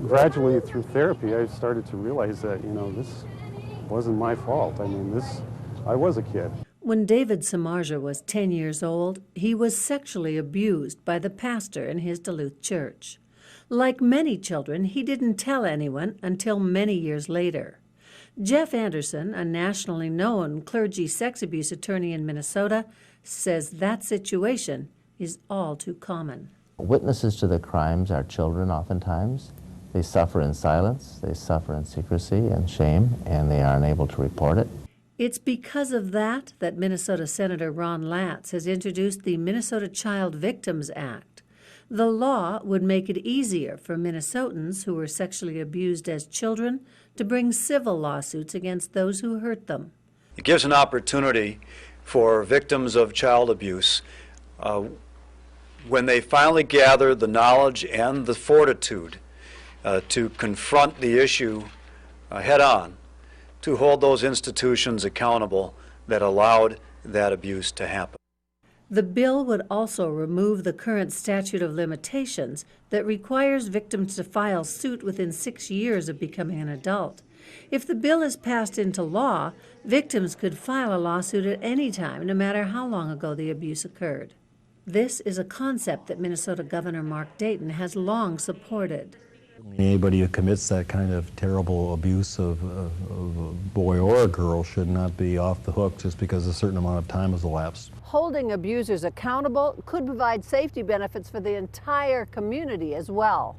gradually through therapy, I started to realize that, you know, this wasn't my fault. I mean, I was a kid. When David Samardzija was 10 years old, he was sexually abused by the pastor in his Duluth church. Like many children, he didn't tell anyone until many years later. Jeff Anderson, a nationally known clergy sex abuse attorney in Minnesota, says that situation is all too common. Witnesses to the crimes are children oftentimes. They suffer in silence, they suffer in secrecy and shame, and they are unable to report it. It's because of that Minnesota Senator Ron Latz has introduced the Minnesota Child Victims Act. The law would make it easier for Minnesotans who were sexually abused as children to bring civil lawsuits against those who hurt them. It gives an opportunity for victims of child abuse, when they finally gather the knowledge and the fortitude to confront the issue head-on, to hold those institutions accountable that allowed that abuse to happen. The bill would also remove the current statute of limitations that requires victims to file suit within 6 years of becoming an adult. If the bill is passed into law, victims could file a lawsuit at any time, no matter how long ago the abuse occurred. This is a concept that Minnesota Governor Mark Dayton has long supported. Anybody who commits that kind of terrible abuse of a boy or a girl should not be off the hook just because a certain amount of time has elapsed. Holding abusers accountable could provide safety benefits for the entire community as well.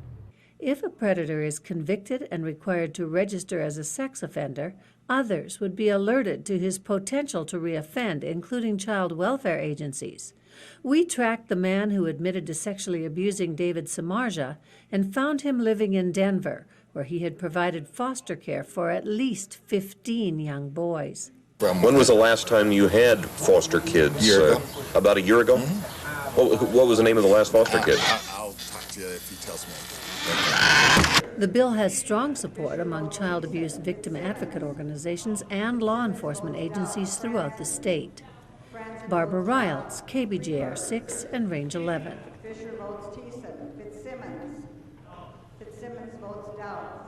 If a predator is convicted and required to register as a sex offender, others would be alerted to his potential to reoffend, including child welfare agencies. We tracked the man who admitted to sexually abusing David Samardzija and found him living in Denver, where he had provided foster care for at least 15 young boys. When was the last time you had foster kids? A year ago. About a year ago? Mm-hmm. What was the name of the last foster kid? I'll talk to you if he tells me. The bill has strong support among child abuse victim advocate organizations and law enforcement agencies throughout the state. Barbara Riles, KBJR 6 and Range 11. Fisher votes Thiessen. Fitzsimmons votes Dowd.